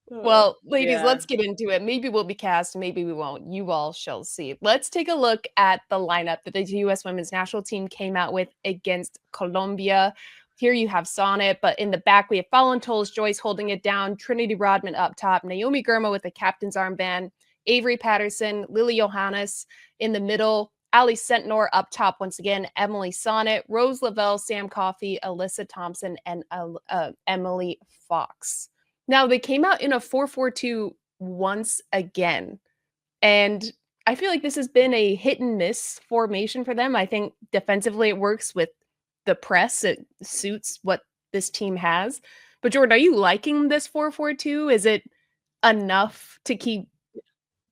Well, ladies, Yeah. let's get into it. Maybe we'll be cast, maybe we won't. You all shall see. Let's take a look at the lineup that the U.S. women's national team came out with against Colombia. Here you have Sonnet, but in the back we have Fallon Joyce holding it down, Trinity Rodman up top, Naomi Girma with the captain's armband, Avery Patterson, Lily Yohannes in the middle, Ali Sentnor up top once again, Emily Sonnet, Rose Lavelle, Sam Coffey, Alyssa Thompson, and Emily Fox. Now, they came out in a 4-4-2 once again, and I feel like this has been a hit and miss formation for them. I think defensively it works with the press. It suits what this team has. But Jordan, are you liking this 4-4-2? Is it enough to keep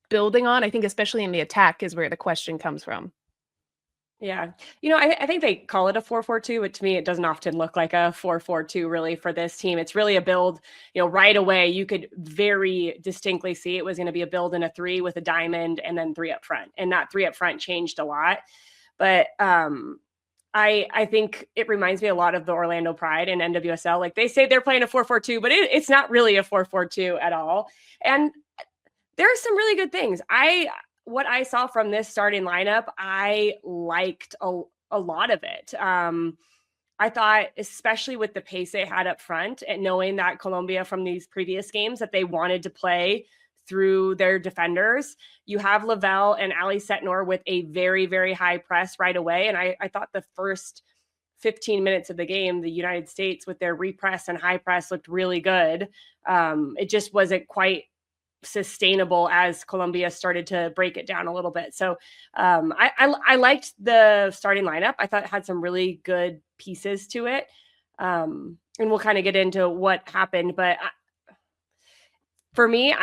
building on? I think especially in the attack is where the question comes from. Yeah. I think they call it a 4-4-2, but to me, it doesn't often look like a 4-4-2 really for this team. It's really a build, right away. You could very distinctly see it was going to be a build in a 3 with a diamond and then 3 up front. And that 3 up front changed a lot. But I think it reminds me a lot of the Orlando Pride and NWSL. Like they say they're playing a 4-4-2, but it's not really a 4-4-2 at all. And there are some really good things. What I saw from this starting lineup, I liked a lot of it. I thought, especially with the pace they had up front and knowing that Colombia from these previous games that they wanted to play through their defenders, you have Lavelle and Ali Sentnor with a very, very high press right away. And I thought the first 15 minutes of the game, the United States with their repress and high press looked really good. It just wasn't quite sustainable as Colombia started to break it down a little bit. So I liked the starting lineup. I thought it had some really good pieces to it. And we'll kind of get into what happened. But for me,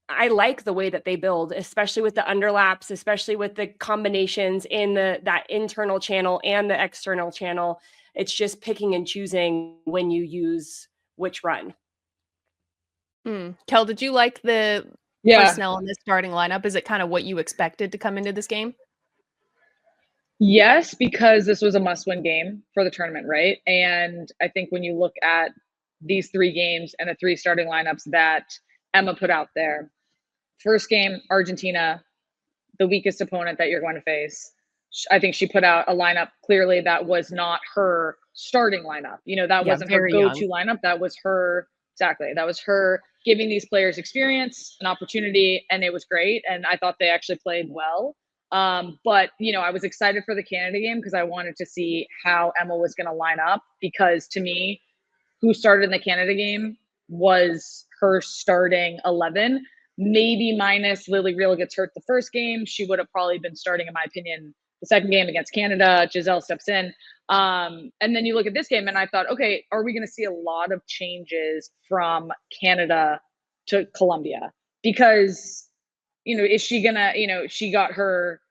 I like the way that they build, especially with the underlaps, especially with the combinations in that internal channel and the external channel. It's just picking and choosing when you use which run. Kel, did you like the personnel in this starting lineup? Is it kind of what you expected to come into this game? Yes, because this was a must-win game for the tournament, right? And I think when you look at these 3 games and the 3 starting lineups that Emma put out there, first game, Argentina, the weakest opponent that you're going to face. I think she put out a lineup clearly that was not her starting lineup. That wasn't her go-to lineup. That was her, exactly. That was her giving these players experience, an opportunity, and it was great. And I thought they actually played well. But, I was excited for the Canada game because I wanted to see how Emma was going to line up because to me, who started in the Canada game was her starting 11, maybe minus Lily Real gets hurt the first game. She would have probably been starting, in my opinion, the second game against Canada. Giselle steps in. And then you look at this game and I thought, okay, are we going to see a lot of changes from Canada to Colombia? Because, is she going to, she got her,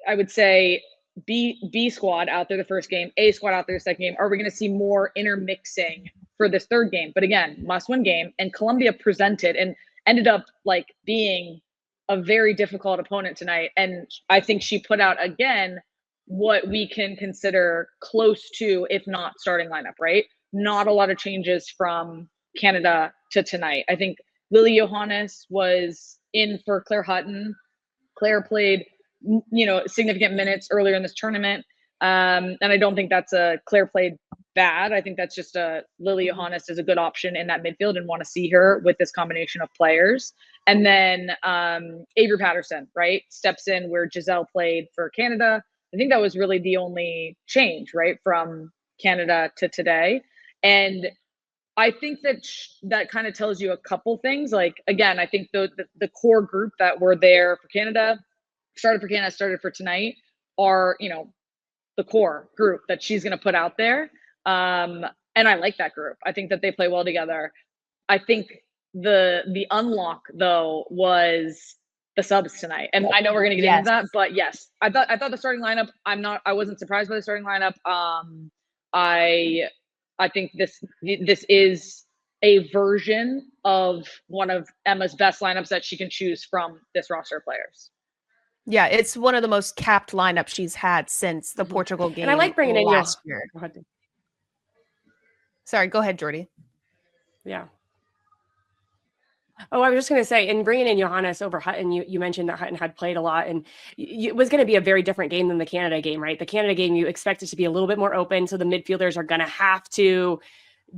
I would say, B squad out there the first game, A squad out there the second game. Are we going to see more intermixing for this third game? But again, must-win game. And Colombia presented and ended up being a very difficult opponent tonight. And I think she put out, again, what we can consider close to, if not starting lineup, right? Not a lot of changes from Canada to tonight. I think Lily Yohannes was in for Claire Hutton. Claire played significant minutes earlier in this tournament. And I don't think that's Claire played bad. I think that's just Lily Yohannes is a good option in that midfield and want to see her with this combination of players. And then Avery Patterson, right, steps in where Giselle played for Canada. I think that was really the only change, right, from Canada to today. And I think that kind of tells you a couple things. Again, I think the core group that were there for Canada, started for tonight, are, the core group that she's going to put out there. And I like that group. I think that they play well together. I think the unlock though was the subs tonight. And I know we're going to get into that, but yes, I thought the starting lineup, I wasn't surprised by the starting lineup. I think this is a version of one of Emma's best lineups that she can choose from this roster of players. Yeah, it's one of the most capped lineups she's had since the Portugal game. And I like bringing in last year. Sorry, go ahead, Jordy. Yeah. Oh, I was just going to say, and bringing in Yohannes over Hutton, you mentioned that Hutton had played a lot, and it was going to be a very different game than the Canada game, right? The Canada game, you expect it to be a little bit more open, so the midfielders are going to have to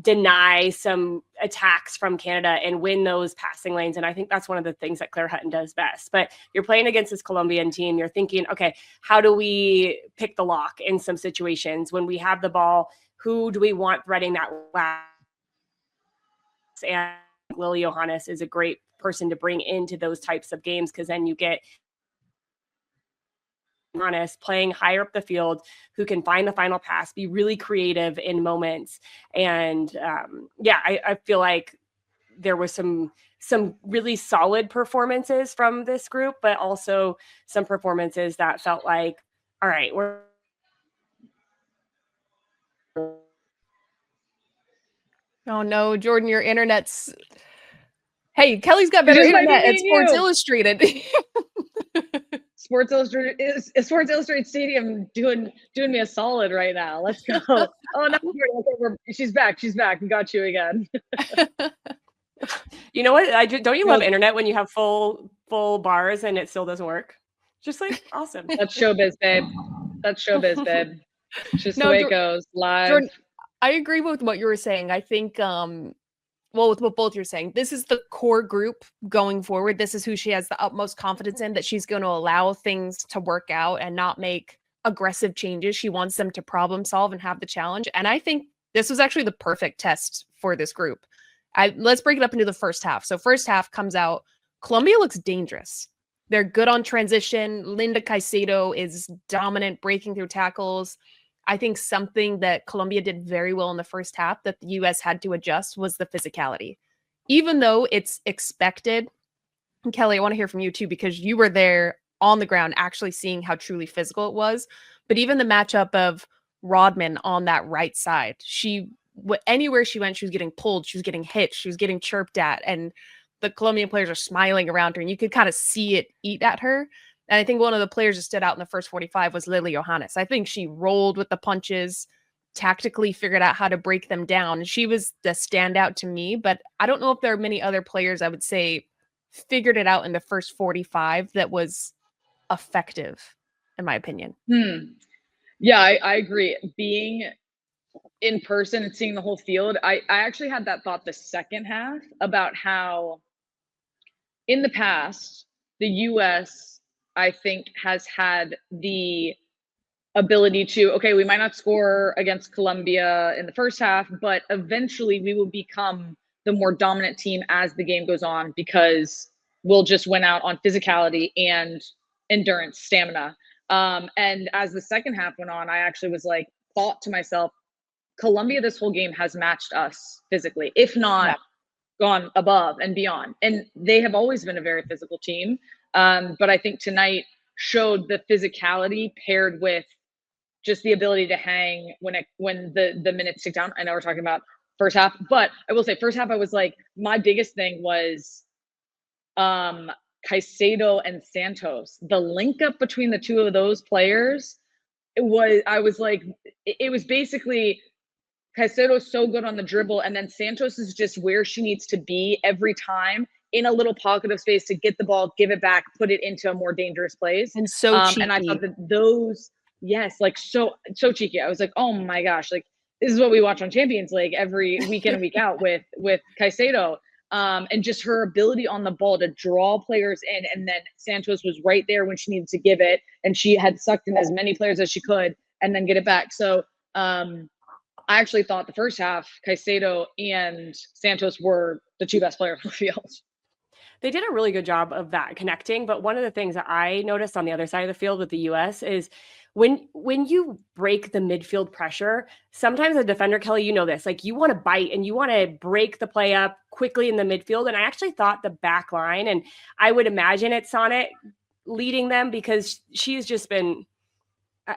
deny some attacks from Canada and win those passing lanes. And I think that's one of the things that Claire Hutton does best. But you're playing against this Colombian team. You're thinking, okay, how do we pick the lock in some situations when we have the ball? Who do we want threading that last? And Lily Yohannes is a great person to bring into those types of games, because then you get Yohannes playing higher up the field, who can find the final pass, be really creative in moments. And I feel like there was some really solid performances from this group, but also some performances that felt like, all right, we're Oh no, Jordan, your internet's. Hey, Kelly's got better just might be internet me at and Sports you. Illustrated. Sports Illustrated Stadium doing me a solid right now. Let's go. Oh no, she's back. She's back. We got you again. You know what? Don't you love internet when you have full bars and it still doesn't work? Just like awesome. That's showbiz, babe. That's showbiz, babe. It's just the way it goes. Live. Jordan, I agree with what you were saying. I think, well, with what both you're saying, this is the core group going forward. This is who she has the utmost confidence in, that she's going to allow things to work out and not make aggressive changes. She wants them to problem solve and have the challenge. And I think this was actually the perfect test for this group. Let's break it up into the first half. So first half comes out, Colombia looks dangerous. They're good on transition. Linda Caicedo is dominant, breaking through tackles. I think something that Colombia did very well in the first half that the U.S. had to adjust was the physicality. Even though it's expected, and Kelley, I want to hear from you too, because you were there on the ground actually seeing how truly physical it was. But even the matchup of Rodman on that right side, anywhere she went, she was getting pulled, she was getting hit, she was getting chirped at, and the Colombian players are smiling around her, and you could kind of see it eat at her. And I think one of the players that stood out in the first 45 was Lily Yohannes. I think she rolled with the punches, tactically figured out how to break them down. She was the standout to me, but I don't know if there are many other players I would say figured it out in the first 45 that was effective, in my opinion. Yeah, I agree. Being in person and seeing the whole field, I actually had that thought the second half about how in the past, the US, I think, has had the ability to, okay, we might not score against Colombia in the first half, but eventually we will become the more dominant team as the game goes on, because we'll just win out on physicality and endurance, stamina. And as the second half went on, I actually was like, thought to myself, Colombia this whole game has matched us physically, if not gone above and beyond. And they have always been a very physical team. But I think tonight showed the physicality paired with just the ability to hang when the minutes tick down. I know we're talking about first half, but I will say first half, I was like, my biggest thing was Caicedo and Santos. The link up between the two of those players, it was basically Caicedo's so good on the dribble, and then Santos is just where she needs to be every time in a little pocket of space to get the ball, give it back, put it into a more dangerous place. And so cheeky. And I thought that those, yes, like so cheeky. I was like, oh my gosh, like this is what we watch on Champions League every week in and week out with Caicedo. And just her ability on the ball to draw players in, and then Santos was right there when she needed to give it, and she had sucked in as many players as she could and then get it back. So I actually thought the first half, Caicedo and Santos were the two best players on the field. They did a really good job of that connecting. But one of the things that I noticed on the other side of the field with the US is when you break the midfield pressure, sometimes a defender, Kelley, you know this, like you want to bite and you want to break the play up quickly in the midfield. And I actually thought the back line, and I would imagine it's Sonnet leading them, because she's just been,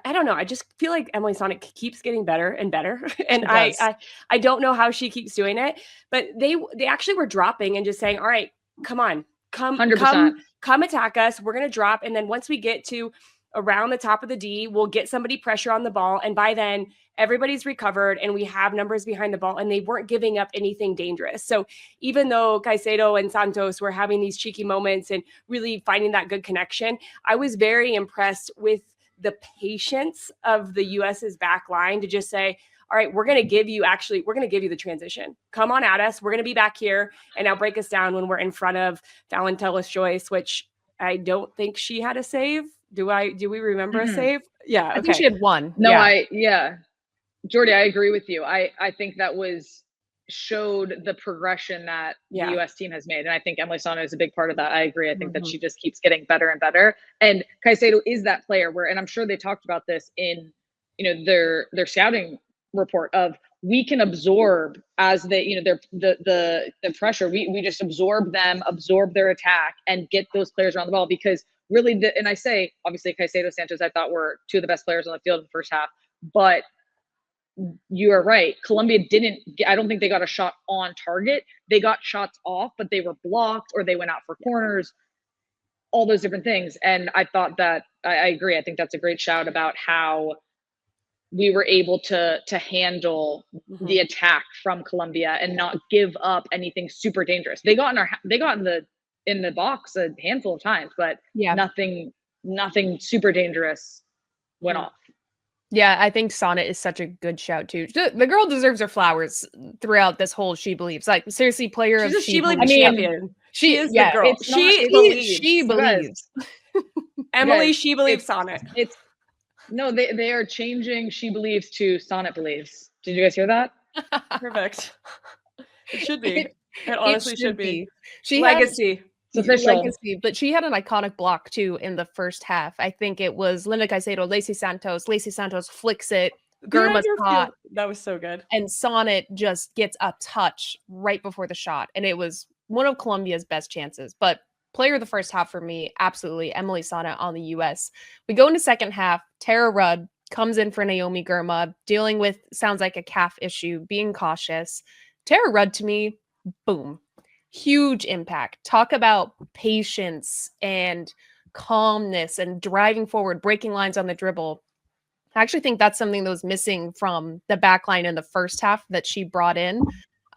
I don't know. I just feel like Emily Sonnet keeps getting better and better. And I don't know how she keeps doing it, but they actually were dropping and just saying, all right, come on, come 100%. come attack us. We're going to drop. And then once we get to around the top of the D. We'll get somebody pressure on the ball. And by then, everybody's recovered and we have numbers behind the ball, and they weren't giving up anything dangerous. So even though Caicedo and Santos were having these cheeky moments and really finding that good connection, I was very impressed with the patience of the US's back line to just say, all right, we're going to give you the transition. Come on at us. We're going to be back here and now break us down when we're in front of Valentella's Joyce, which I don't think she had a save. Do we remember a save? Yeah. Okay. I think she had one. No, Jordy, I agree with you. I think that showed the progression that the US team has made. And I think Emily Sonnet is a big part of that. I agree. I think that she just keeps getting better and better. And Caicedo is that player where, and I'm sure they talked about this in, their scouting report of, we can absorb as they, the pressure. We just absorb their attack and get those players around the ball, because really and I say, obviously Caicedo, Santos, I thought were two of the best players on the field in the first half, but you are right. Colombia I don't think they got a shot on target. They got shots off, but they were blocked or they went out for corners, all those different things. And I thought that, I agree. I think that's a great shout about how we were able to handle the attack from Colombia and not give up anything super dangerous. They got in the box a handful of times, but nothing super dangerous went off. Yeah, I think Sonnet is such a good shout too. The girl deserves her flowers throughout this whole She Believes. Like, seriously, player She's of She Believes champion. She is the girl. She believes. Emily, She Believes Sonnet. No, they are changing She Believes to Sonnet Believes. Did you guys hear that? Perfect. It should be. It honestly should be. She legacy. It's official. Legacy, but she had an iconic block too in the first half. I think it was Linda Caicedo, Lacey Santos flicks it. Germa's caught. That was so good. And Sonnet just gets a touch right before the shot. And it was one of Colombia's best chances. But player of the first half for me, absolutely, Emily Sonnet on the US. We go into second half. Tara Rudd comes in for Naomi Girma, dealing with, sounds like a calf issue, being cautious. Tara Rudd, to me, boom. Huge impact. Talk about patience and calmness and driving forward, breaking lines on the dribble. I actually think that's something that was missing from the back line in the first half that she brought in.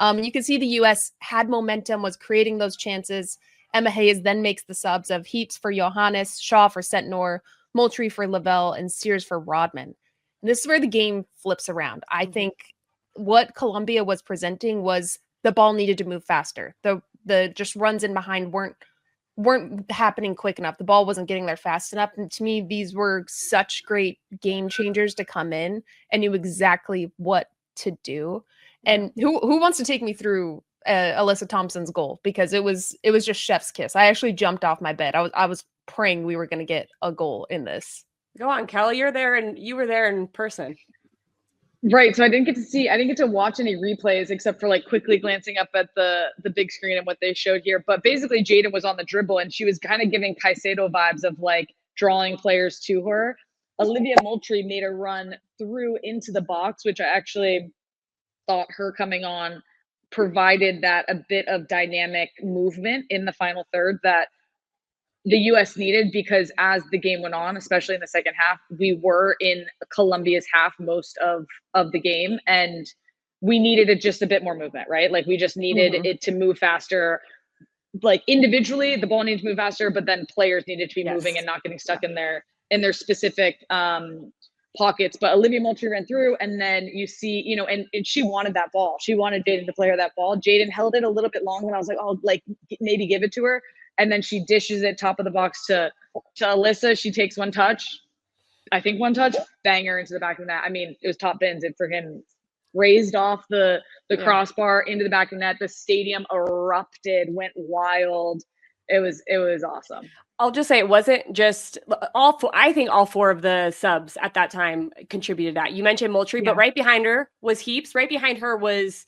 You can see the U.S. had momentum, was creating those chances. Emma Hayes then makes the subs of Heaps for Yohannes, Shaw for Sentnor, Moultrie for Lavelle, and Sears for Rodman. And this is where the game flips around. I think what Colombia was presenting was the ball needed to move faster. The just runs in behind weren't happening quick enough. The ball wasn't getting there fast enough. And to me, these were such great game changers to come in and knew exactly what to do. And who wants to take me through Alyssa Thompson's goal? Because it was just chef's kiss. I actually jumped off my bed. I was praying we were going to get a goal in this. Go on, Kelley. You were there in person. Right. So I didn't get to watch any replays except for like quickly glancing up at the big screen and what they showed here. But basically Jaden was on the dribble and she was kind of giving Caicedo vibes of like drawing players to her. Olivia Moultrie made a run through into the box, which I actually thought her coming on provided that a bit of dynamic movement in the final third that the U.S. needed, because as the game went on, especially in the second half, we were in Colombia's half most of the game, and we needed just a bit more movement, right? Like we just needed it to move faster. Like individually, the ball needed to move faster, but then players needed to be moving and not getting stuck in their specific pockets. But Olivia Moultrie ran through, and then you see, and she wanted that ball. She wanted Jaden to play her that ball. Jaden held it a little bit long, and I was like, oh, like maybe give it to her. And then she dishes it top of the box to Alyssa. She takes one touch, banger into the back of the net. I mean, it was top bins. It freaking raised off the crossbar into the back of the net. The stadium erupted, went wild. It was awesome. I'll just say it wasn't just all four. I think all four of the subs at that time contributed that. You mentioned Moultrie, but right behind her was Heaps. Right behind her was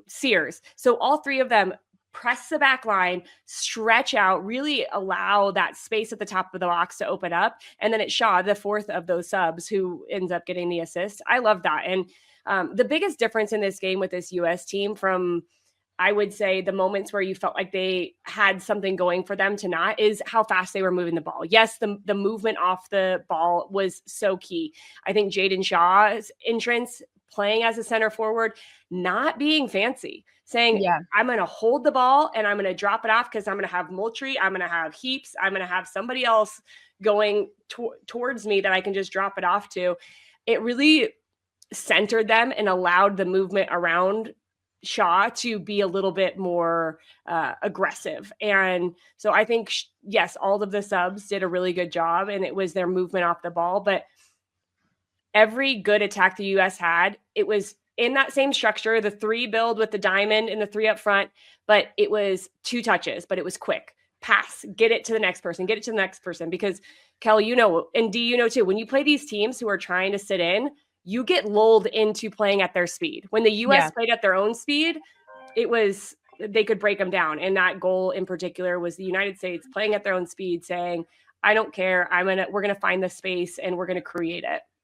Sears. So all three of them press the back line, stretch out, really allow that space at the top of the box to open up. And then it's Shaw, the fourth of those subs, who ends up getting the assist. I love that. And the biggest difference in this game with this U.S. team from I would say the moments where you felt like they had something going for them to not is how fast they were moving the ball. Yes, the movement off the ball was so key. I think Jaden Shaw's entrance playing as a center forward, not being fancy, saying, I'm going to hold the ball and I'm going to drop it off because I'm going to have Moultrie, I'm going to have Heaps, I'm going to have somebody else going towards me that I can just drop it off to. It really centered them and allowed the movement around Shaw to be a little bit more aggressive. And so I think, yes, all of the subs did a really good job, and it was their movement off the ball. But every good attack the U.S. had, it was in that same structure, the 3 build with the diamond and the 3 up front, but it was 2 touches, but it was quick. Pass, get it to the next person, get it to the next person. Because, Kelley, you know, and Dee, you know too, when you play these teams who are trying to sit in, you get lulled into playing at their speed. When the U.S. played at their own speed, it was, they could break them down. And that goal in particular was the United States playing at their own speed, saying, I don't care. We're going to find the space and we're going to create it.